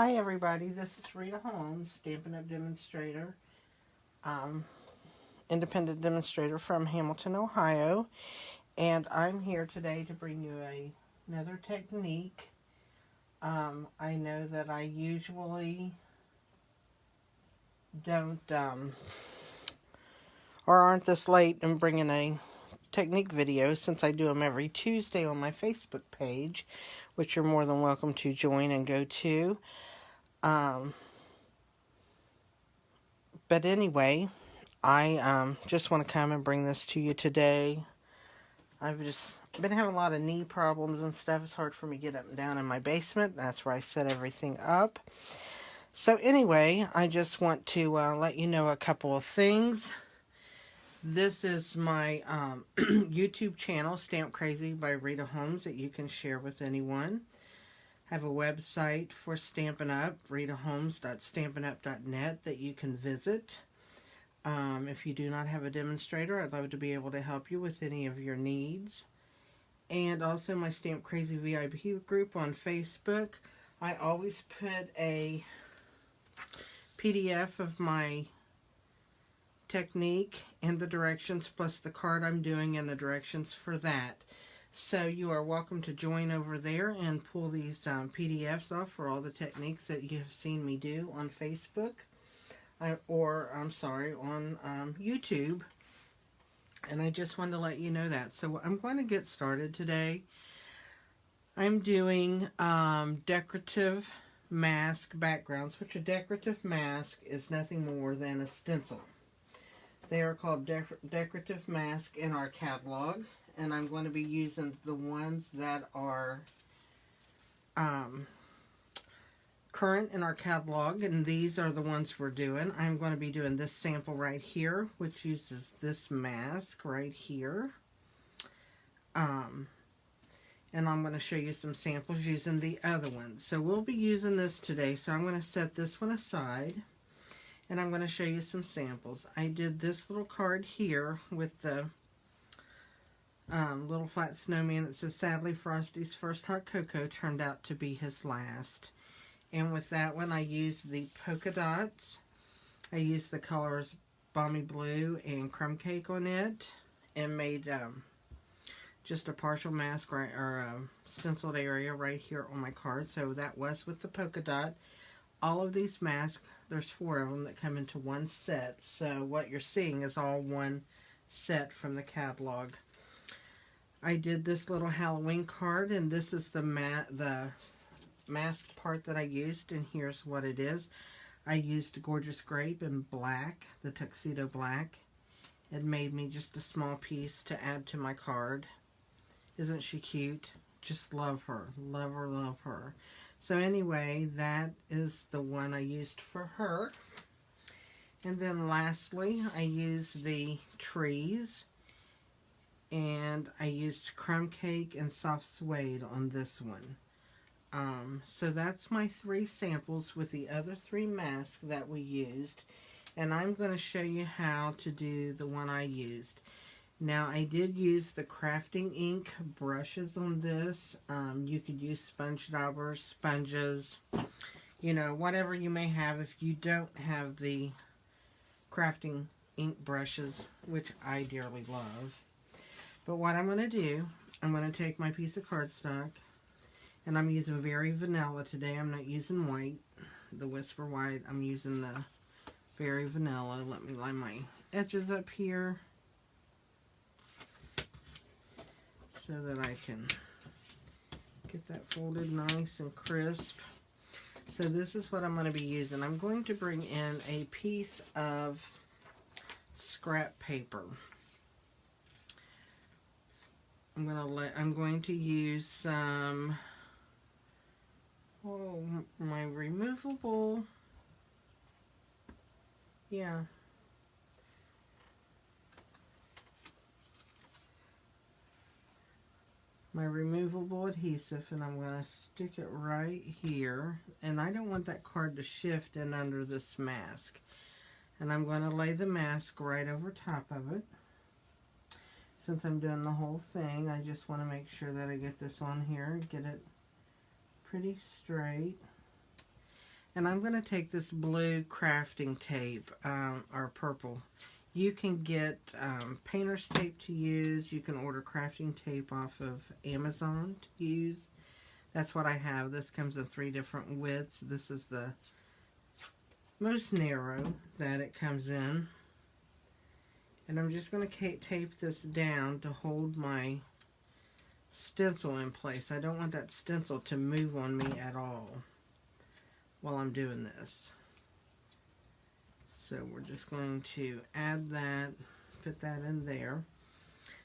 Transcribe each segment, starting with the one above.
Hi everybody, this is Rita Holmes, Stampin' Up demonstrator, um, independent demonstrator from Hamilton, Ohio, and I'm here today to bring you another technique. I know that I usually don't, or aren't this late in bringing a technique video since I do them every Tuesday on my Facebook page, which you're more than welcome to join and go to. But anyway, I just want to come and bring this to you today. I've just been having a lot of knee problems and stuff. It's hard for me to get up and down in my basement. That's where I set everything up. So anyway, I just want to let you know a couple of things. This is my YouTube channel, Stamp Crazy by Rita Holmes, that you can share with anyone. I have a website for Stampin' Up, ritaholmes.stampinup.net, that you can visit. If you do not have a demonstrator, I'd love to be able to help you with any of your needs. And also my Stamp Crazy VIP group on Facebook. I always put a PDF of my technique and the directions, plus the card I'm doing and the directions for that. So you are welcome to join over there and pull these PDFs off for all the techniques that you have seen me do on Facebook. On YouTube. And I just wanted to let you know that. So I'm going to get started today. I'm doing decorative mask backgrounds, which a decorative mask is nothing more than a stencil. They are called decorative masks in our catalog, and I'm going to be using the ones that are current in our catalog, and these are the ones we're doing. I'm going to be doing this sample right here, which uses this mask right here. And I'm going to show you some samples using the other ones. So we'll be using this today, so I'm going to set this one aside, and I'm going to show you some samples. I did this little card here with the little flat snowman that says, "Sadly, Frosty's first hot cocoa turned out to be his last." And with that one, I used the polka dots. I used the colors Balmy Blue and Crumb Cake on it, and made just a partial mask, right, or a stenciled area right here on my card. So that was with the polka dot. All of these masks, there's 4 of them that come into one set. So what you're seeing is all one set from the catalog. I did this little Halloween card, and this is the masked part that I used, and here's what it is. I used Gorgeous Grape in black, the tuxedo black. It made me just a small piece to add to my card. Isn't she cute? Just love her. Love her, love her. So anyway, that is the one I used for her. And then lastly, I used the trees. And I used Crumb Cake and Soft Suede on this one. So that's my 3 samples with the other 3 masks that we used. And I'm going to show you how to do the one I used. Now, I did use the crafting ink brushes on this. You could use sponge daubers, sponges, you know, whatever you may have if you don't have the crafting ink brushes, which I dearly love. But what I'm going to do, I'm going to take my piece of cardstock, and I'm using very vanilla today. I'm not using white, the Whisper White. I'm using the very vanilla. Let me line my edges up here so that I can get that folded nice and crisp. So this is what I'm going to be using. I'm going to bring in a piece of scrap paper. I'm going to use some my removable, my removable adhesive, and I'm going to stick it right here. And I don't want that card to shift in under this mask. And I'm going to lay the mask right over top of it. Since I'm doing the whole thing, I just want to make sure that I get this on here and get it pretty straight. And I'm going to take this blue crafting tape, or purple. You can get painter's tape to use. You can order crafting tape off of Amazon to use. That's what I have. This comes in 3 different widths. This is the most narrow that it comes in. And I'm just going to tape this down to hold my stencil in place. I don't want that stencil to move on me at all while I'm doing this. So we're just going to add that, put that in there.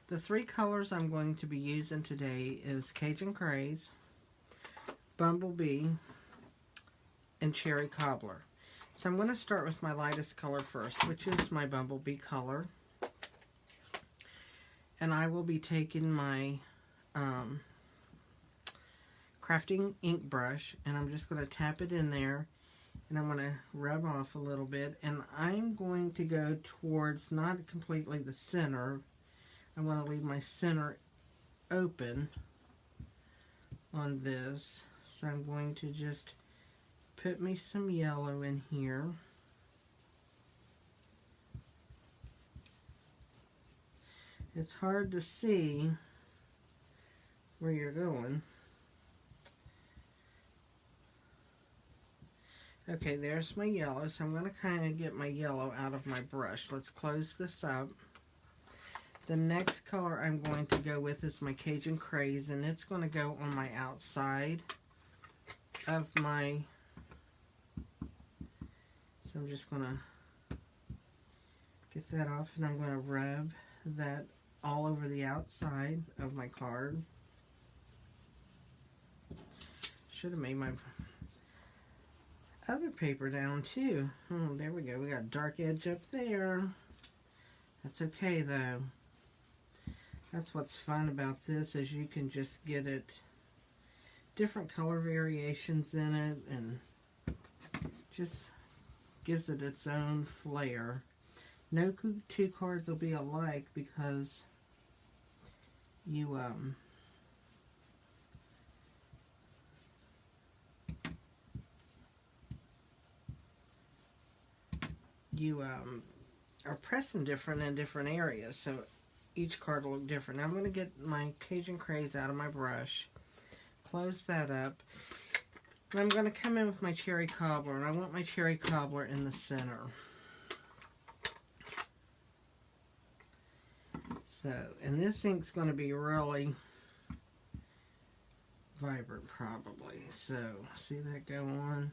The 3 colors I'm going to be using today is Cajun Craze, Bumblebee, and Cherry Cobbler. So I'm going to start with my lightest color first, which is my Bumblebee color. And I will be taking my crafting ink brush, and I'm just going to tap it in there, and I'm going to rub off a little bit, and I'm going to go towards not completely the center. I want to leave my center open on this, so I'm going to just put me some yellow in here. It's hard to see where you're going. Okay, there's my yellow, so I'm going to kind of get my yellow out of my brush. Let's close this up. The next color I'm going to go with is my Cajun Craze, and it's going to go on my outside of my... So I'm just going to get that off, and I'm going to rub that all over the outside of my card. Should have made my other paper down too. Oh, there we go. We got a dark edge up there. That's okay though. That's what's fun about this, is you can just get it different color variations in it, and just gives it its own flair. No 2 cards will be alike because you are pressing different in different areas, so each card will look different. Now I'm going to get my Cajun Craze out of my brush, close that up, and I'm going to come in with my Cherry Cobbler, and I want my Cherry Cobbler in the center. So, and this ink's going to be really vibrant probably, so see that go on?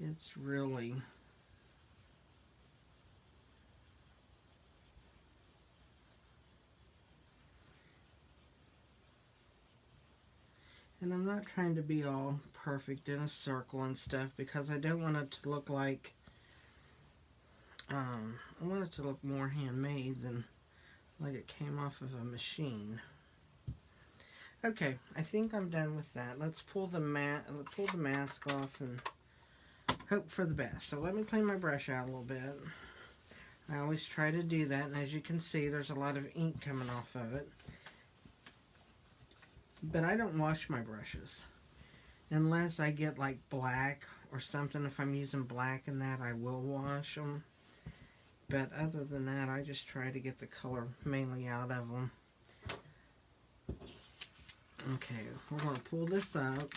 It's really... And I'm not trying to be all perfect in a circle and stuff, because I don't want it to look like, I want it to look more handmade than like it came off of a machine. Okay, I think I'm done with that. Let's pull the mask off and hope for the best. So let me clean my brush out a little bit. I always try to do that, and as you can see, there's a lot of ink coming off of it. But I don't wash my brushes unless I get like black or something. If I'm using black in that, I will wash them. But other than that, I just try to get the color mainly out of them. Okay, we're going to pull this up.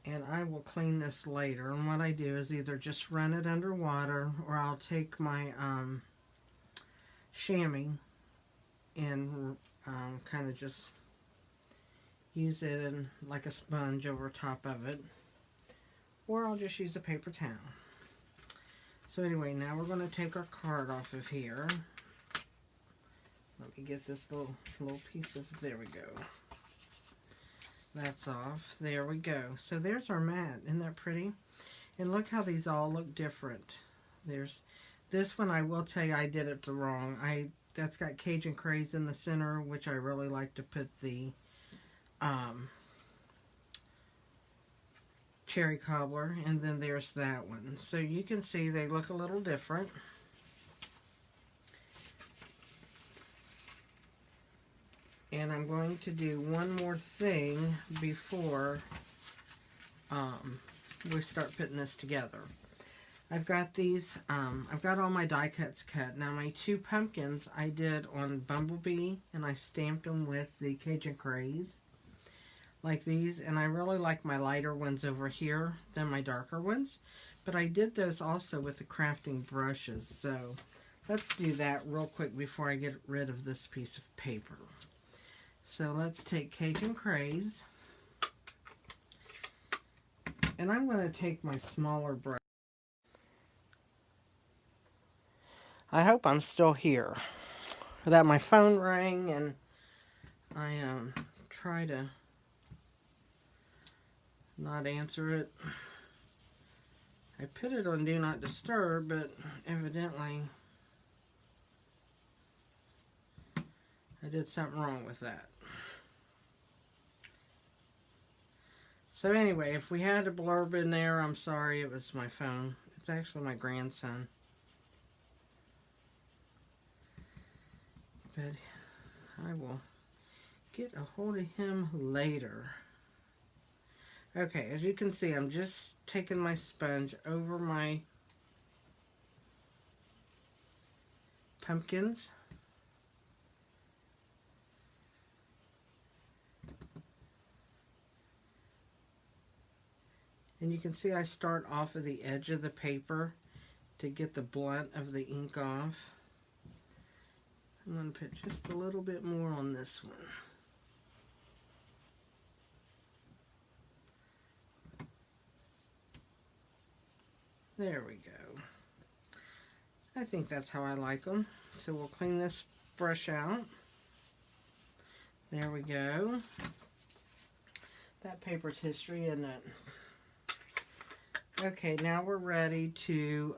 And I will clean this later. And what I do is either just run it under water, or I'll take my chamois and kind of just use it in like a sponge over top of it. Or I'll just use a paper towel. So anyway, now we're going to take our card off of here. Let me get this little piece of, there we go. That's off. There we go. So there's our mat. Isn't that pretty? And look how these all look different. There's this one, I will tell you, I did it wrong. That's got Cajun Craze in the center, which I really like to put the Cherry Cobbler, and then there's that one. So you can see they look a little different. And I'm going to do one more thing before we start putting this together. I've got these, I've got all my die cuts cut. Now my 2 pumpkins I did on Bumblebee, and I stamped them with the Cajun Craze, like these. And I really like my lighter ones over here than my darker ones. But I did those also with the crafting brushes. So let's do that real quick before I get rid of this piece of paper. So let's take Cajun Craze. And I'm going to take my smaller brush. I hope I'm still here. That my phone rang and I try to not answer it. I put it on Do Not Disturb, but evidently I did something wrong with that. So anyway, if we had a blurb in there, I'm sorry, it was my phone. It's actually my grandson. But I will get a hold of him later. Okay, as you can see, I'm just taking my sponge over my pumpkins. And you can see I start off of the edge of the paper to get the blunt of the ink off. I'm going to put just a little bit more on this one. There we go. I think that's how I like them. So we'll clean this brush out. There we go. That paper's history, isn't it? Okay, now we're ready to,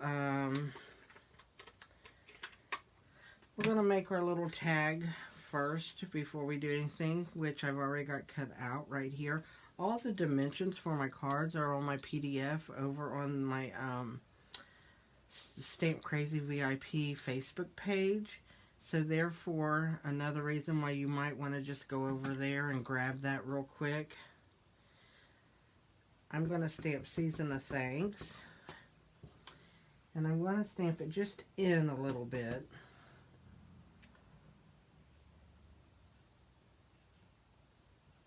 we're going to make our little tag first before we do anything, which I've already got cut out right here. All the dimensions for my cards are on my PDF over on my Stamp Crazy VIP Facebook page. So therefore, another reason why you might want to just go over there and grab that real quick. I'm going to stamp Season of Thanks. And I'm going to stamp it just in a little bit.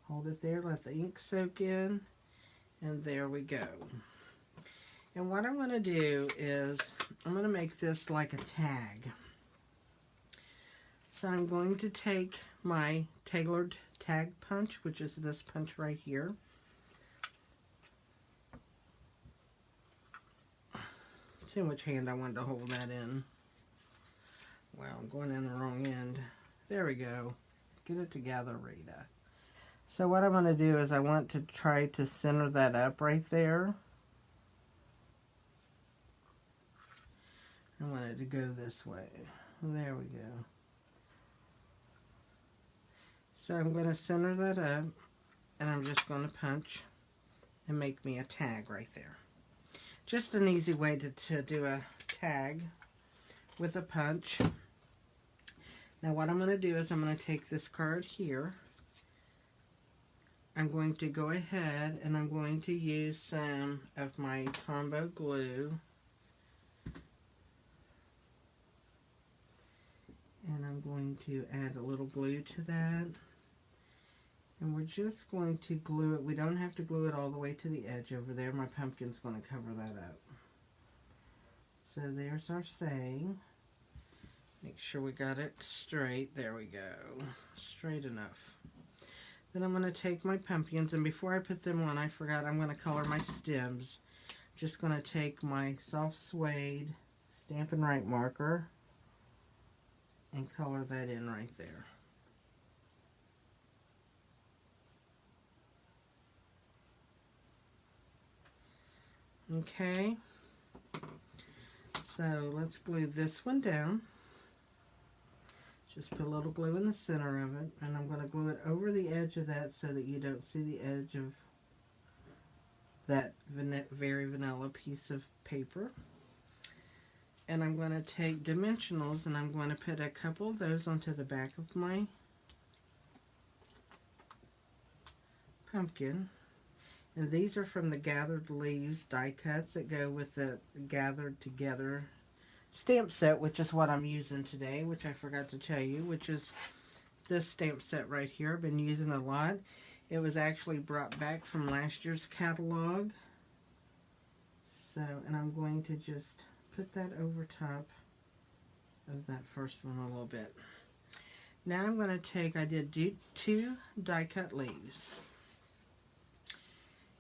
Hold it there, let the ink soak in, and there we go. And what I'm going to do is, I'm going to make this like a tag. So I'm going to take my tailored tag punch, which is this punch right here. See which hand I wanted to hold that in. Wow, I'm going in the wrong end. There we go. Get it together, Rita. So what I'm going to do is I want to try to center that up right there. I want it to go this way. There we go. So I'm going to center that up, and I'm just going to punch and make me a tag right there. Just an easy way to do a tag with a punch. Now what I'm going to do is I'm going to take this card here. I'm going to go ahead and I'm going to use some of my Tombow glue. And I'm going to add a little glue to that. And we're just going to glue it. We don't have to glue it all the way to the edge over there. My pumpkin's going to cover that up. So there's our saying. Make sure we got it straight. There we go. Straight enough. Then I'm going to take my pumpkins, and before I put them on, I forgot I'm going to color my stems. I'm just going to take my soft suede Stampin' Right marker and color that in right there. Okay, so let's glue this one down. Just put a little glue in the center of it, and I'm going to glue it over the edge of that so that you don't see the edge of that very vanilla piece of paper. And I'm going to take dimensionals, and I'm going to put a couple of those onto the back of my pumpkin. And these are from the Gathered Leaves die cuts that go with the Gathered Together stamp set, which is what I'm using today, which I forgot to tell you, which is this stamp set right here. I've been using a lot. It was actually brought back from last year's catalog. So, and I'm going to just put that over top of that first one a little bit. Now I'm going to take, I did 2 die cut leaves.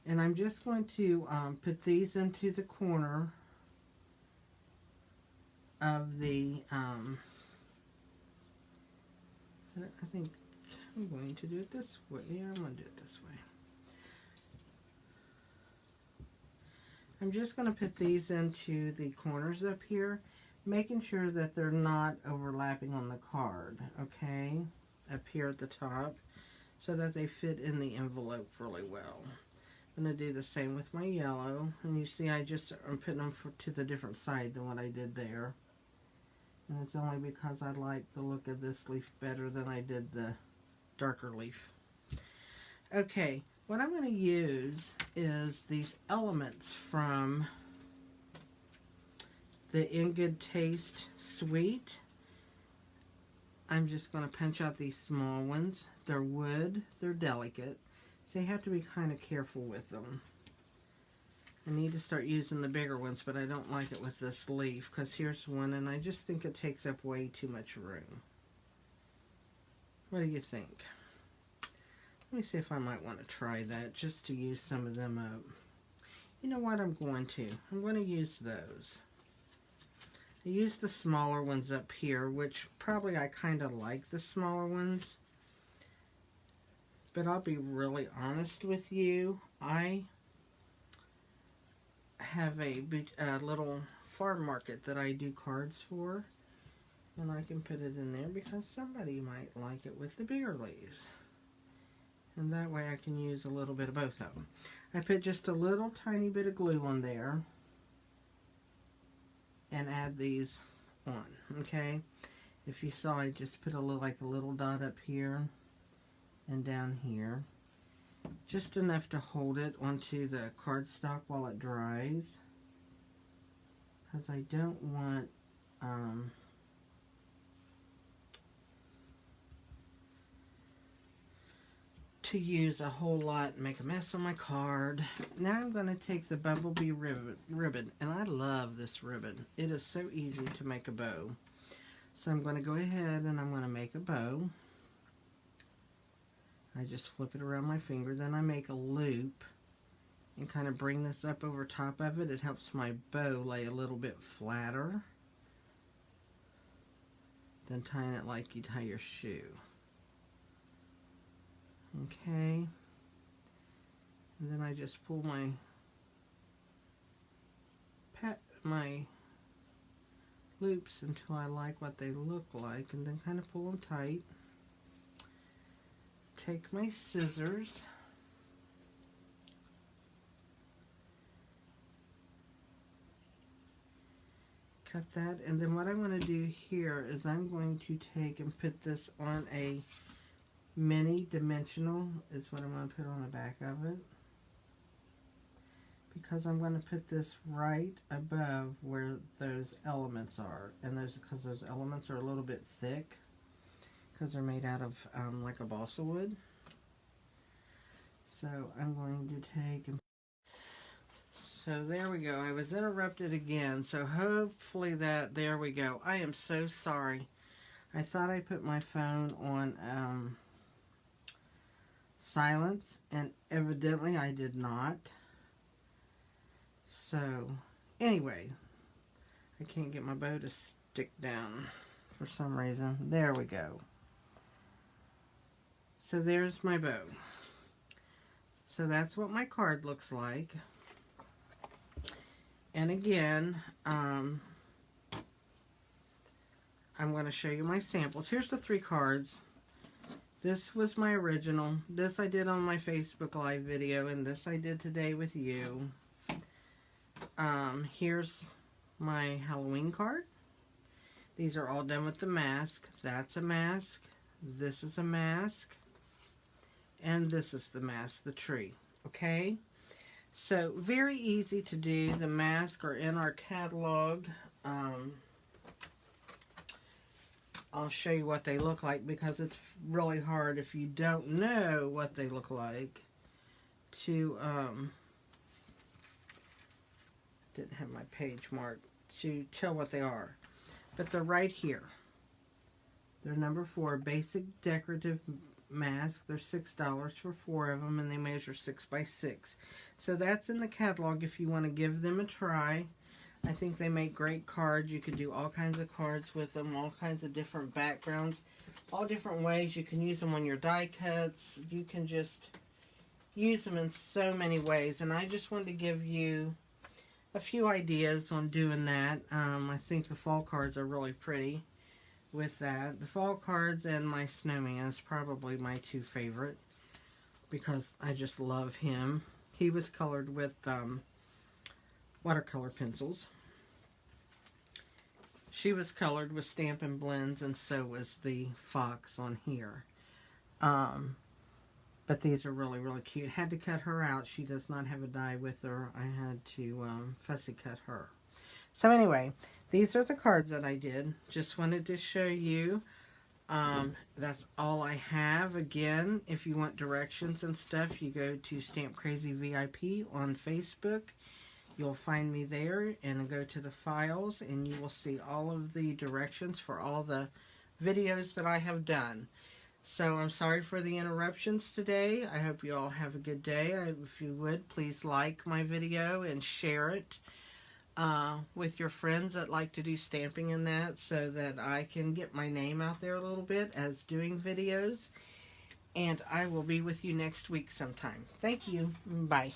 And I'm just going to put these into the corner of the, I think I'm going to do it this way. Yeah, I'm going to do it this way. I'm just going to put these into the corners up here, making sure that they're not overlapping on the card, okay? Up here at the top, so that they fit in the envelope really well. I'm going to do the same with my yellow, and you see I'm putting them to the different side than what I did there. And it's only because I like the look of this leaf better than I did the darker leaf. Okay, what I'm going to use is these elements from the In Good Taste Sweet. I'm just going to punch out these small ones. They're wood, they're delicate, so you have to be kind of careful with them. I need to start using the bigger ones, but I don't like it with this leaf, because here's one, and I just think it takes up way too much room. What do you think? Let me see if I might want to try that, just to use some of them up. You know what I'm going to? I'm going to use those. I use the smaller ones up here, which probably I kind of like the smaller ones. But I'll be really honest with you. I have a little farm market that I do cards for. And I can put it in there because somebody might like it with the bigger leaves. And that way I can use a little bit of both of them. I put just a little tiny bit of glue on there. And add these on, okay? If you saw, I just put a little dot up here and down here. Just enough to hold it onto the cardstock while it dries. Because I don't want to use a whole lot and make a mess on my card. Now I'm going to take the Bumblebee ribbon, and I love this ribbon. It is so easy to make a bow. So I'm going to go ahead and I'm going to make a bow. I just flip it around my finger, then I make a loop and kind of bring this up over top of it. It helps my bow lay a little bit flatter than tying it like you tie your shoe. Okay, and then I just pull my loops until I like what they look like, and then kind of pull them tight. Take my scissors, cut that, and then what I want to do here is I'm going to take and put this on a mini dimensional, is what I'm going to put on the back of it, because I'm going to put this right above where those elements are, and because those elements are a little bit thick because they're made out of like a balsa wood. So I'm going to take and so there we go. I was interrupted again, so hopefully there we go. I am so sorry. I thought I put my phone on silence, and evidently I did not. So anyway, I can't get my bow to stick down for some reason. There we go. So there's my bow. So that's what my card looks like. And again, I'm going to show you my samples. Here's the 3 cards. This was my original. This I did on my Facebook Live video, and this I did today with you. Here's my Halloween card. These are all done with the mask. That's a mask. This is a mask. and this is the mask, the tree. Okay, so very easy to do. The masks are in our catalog. I'll show you what they look like because it's really hard if you don't know what they look like to, didn't have my page marked, to tell what they are. But they're right here. They're number 4, basic decorative masks. They're $6 for 4 of them, and they measure 6 by 6. So that's in the catalog if you want to give them a try. I think they make great cards. You can do all kinds of cards with them, all kinds of different backgrounds, all different ways. You can use them on your die cuts. You can just use them in so many ways. And I just wanted to give you a few ideas on doing that. I think the fall cards are really pretty with that. The fall cards and my snowman is probably my 2 favorite because I just love him. He was colored with watercolor pencils. She was colored with Stampin' Blends, and so was the fox on here. But these are really, really cute. Had to cut her out. She does not have a die with her. I had to fussy cut her. So anyway, these are the cards that I did. Just wanted to show you. That's all I have. Again, if you want directions and stuff, you go to Stamp Crazy VIP on Facebook. You'll find me there, and go to the files, and you will see all of the directions for all the videos that I have done. So I'm sorry for the interruptions today. I hope you all have a good day. If you would, please like my video and share it with your friends that like to do stamping and that, so that I can get my name out there a little bit as doing videos. And I will be with you next week sometime. Thank you. Bye.